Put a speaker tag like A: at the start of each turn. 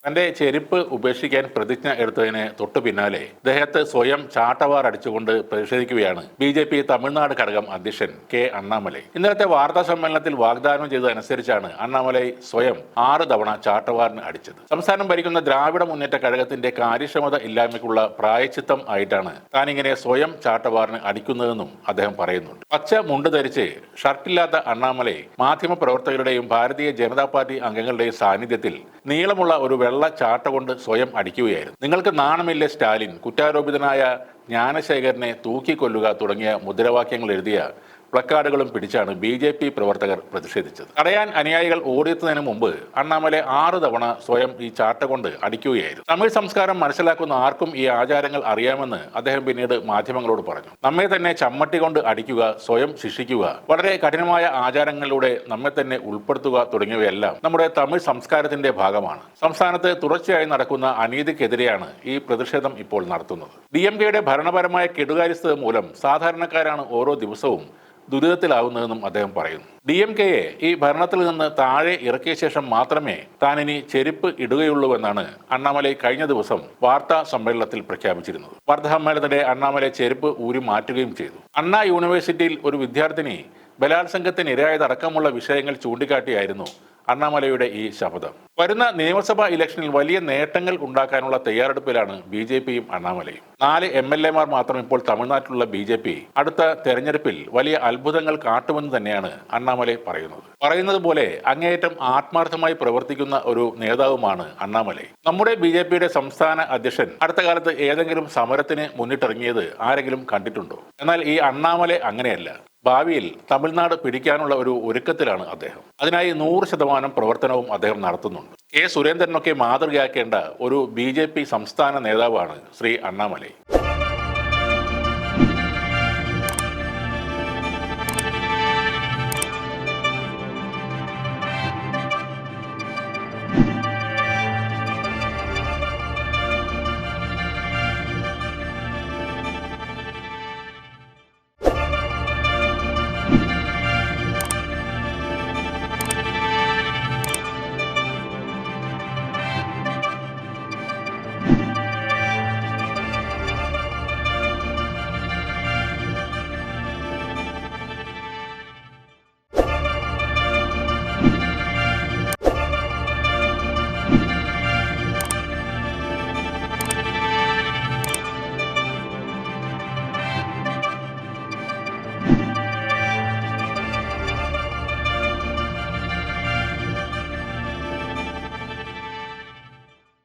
A: തന്റെ ചെരുപ്പ് ഉപേക്ഷിക്കാൻ പ്രതിജ്ഞ എടുത്തതിന് തൊട്ടു പിന്നാലെ ദേഹത്ത് സ്വയം ചാട്ടവാർ അടിച്ചുകൊണ്ട് പ്രതിഷേധിക്കുകയാണ് ബി തമിഴ്നാട് ഘടകം അധ്യക്ഷൻ കെ അണ്ണാമലൈ. ഇന്നലത്തെ വാർത്താ സമ്മേളനത്തിൽ വാഗ്ദാനം ചെയ്തതനുസരിച്ചാണ് അണ്ണാമലൈ സ്വയം 6 തവണ ചാട്ടവാറിന് അടിച്ചത്. സംസ്ഥാനം ഭരിക്കുന്ന ദ്രാവിഡ മുന്നേറ്റ ഘടകത്തിന്റെ കാര്യക്ഷമത ഇല്ലായ്മയ്ക്കുള്ള പ്രായച്ചിത്തം ആയിട്ടാണ് താനിങ്ങനെ സ്വയം ചാട്ടവാറിന് അടിക്കുന്നതെന്നും അദ്ദേഹം പറയുന്നുണ്ട്. പച്ച മുണ്ട് ധരിച്ച് ഷർട്ടില്ലാത്ത അണ്ണാമലൈ മാധ്യമപ്രവർത്തകരുടെയും ഭാരതീയ ജനതാ പാർട്ടി അംഗങ്ങളുടെയും സാന്നിധ്യത്തിൽ നീളമുള്ള ഒരു വെള്ള ചാട്ട കൊണ്ട് സ്വയം അടിക്കുകയായിരുന്നു. നിങ്ങൾക്ക് നാണമില്ലേ സ്റ്റാലിൻ, കുറ്റാരോപിതനായ ജ്ഞാനശേഖരനെ തൂക്കിക്കൊല്ലുക തുടങ്ങിയ മുദ്രാവാക്യങ്ങൾ എഴുതിയ പ്ലക്കാർഡുകളും പിടിച്ചാണ് ബി പ്രവർത്തകർ പ്രതിഷേധിച്ചത്. തടയാൻ അനുയായികൾ ഓടിയെത്തുന്നതിന് മുമ്പ് അണ്ണാമലൈ 6 തവണ സ്വയം ഈ ചാട്ട കൊണ്ട് അടിക്കുകയായിരുന്നു. തമിഴ് സംസ്കാരം മനസ്സിലാക്കുന്ന ആർക്കും ഈ ആചാരങ്ങൾ അറിയാമെന്ന് അദ്ദേഹം പിന്നീട് മാധ്യമങ്ങളോട് പറഞ്ഞു. നമ്മെ തന്നെ ചമ്മട്ടി കൊണ്ട് അടിക്കുക, സ്വയം ശിക്ഷിക്കുക, വളരെ കഠിനമായ ആചാരങ്ങളിലൂടെ നമ്മെ തന്നെ ഉൾപ്പെടുത്തുക തുടങ്ങിയവയെല്ലാം നമ്മുടെ തമിഴ് സംസ്കാരത്തിന്റെ ഭാഗമാണ്. സംസ്ഥാനത്ത് തുടർച്ചയായി നടക്കുന്ന അനീതിക്കെതിരെയാണ് ഈ പ്രതിഷേധം ഇപ്പോൾ നടത്തുന്നത്. DMKയുടെ ഭരണപരമായ കെടുകാര്യസ്ഥത മൂലം സാധാരണക്കാരാണ് ഓരോ ദിവസവും ദുരിതത്തിലാവുന്നതെന്നും അദ്ദേഹം പറയുന്നു. DMKയെ ഈ ഭരണത്തിൽ നിന്ന് താഴെ ഇറക്കിയ ശേഷം മാത്രമേ താനിനി ചെരുപ്പ് ഇടുകയുള്ളൂവെന്നാണ് അണ്ണാമലൈ കഴിഞ്ഞ ദിവസം വാർത്താ സമ്മേളനത്തിൽ പ്രഖ്യാപിച്ചിരുന്നത്. വാർത്താ സമ്മേളനത്തിനിടെ അണ്ണാമലൈ ചെരുപ്പ് ഊരി മാറ്റുകയും ചെയ്തു. അണ്ണാ യൂണിവേഴ്സിറ്റിയിൽ ഒരു വിദ്യാർത്ഥിനി ബലാത്സംഗത്തിന് ഇരയായതടക്കമുള്ള വിഷയങ്ങൾ ചൂണ്ടിക്കാട്ടിയായിരുന്നു അണ്ണാമലൈയുടെ ഈ ശപഥം. വരുന്ന നിയമസഭാ ഇലക്ഷനിൽ വലിയ നേട്ടങ്ങൾ ഉണ്ടാക്കാനുള്ള തയ്യാറെടുപ്പിലാണ് BJPയും അണ്ണാമലയും. 4 MLA മാത്രം ഇപ്പോൾ തമിഴ്നാട്ടിലുള്ള BJP അടുത്ത തെരഞ്ഞെടുപ്പിൽ വലിയ അത്ഭുതങ്ങൾ കാട്ടുമെന്ന് തന്നെയാണ് അണ്ണാമലൈ പറയുന്നത് പോലെ അങ്ങേയറ്റം ആത്മാർത്ഥമായി പ്രവർത്തിക്കുന്ന ഒരു നേതാവുമാണ് അണ്ണാമലൈ. നമ്മുടെ BJPയുടെ സംസ്ഥാന അധ്യക്ഷൻ അടുത്ത കാലത്ത് ഏതെങ്കിലും സമരത്തിന് മുന്നിട്ടിറങ്ങിയത് ആരെങ്കിലും കണ്ടിട്ടുണ്ടോ? എന്നാൽ ഈ അണ്ണാമലൈ അങ്ങനെയല്ല. ഭാവിയിൽ തമിഴ്നാട് പിടിക്കാനുള്ള ഒരു ഒരുക്കത്തിലാണ് അദ്ദേഹം. അതിനായി 100% പ്രവർത്തനവും അദ്ദേഹം നടത്തുന്നുണ്ട്. കെ സുരേന്ദ്രനൊക്കെ മാതൃകയാക്കേണ്ട ഒരു BJP സംസ്ഥാന നേതാവാണ് ശ്രീ അണ്ണാമലൈ.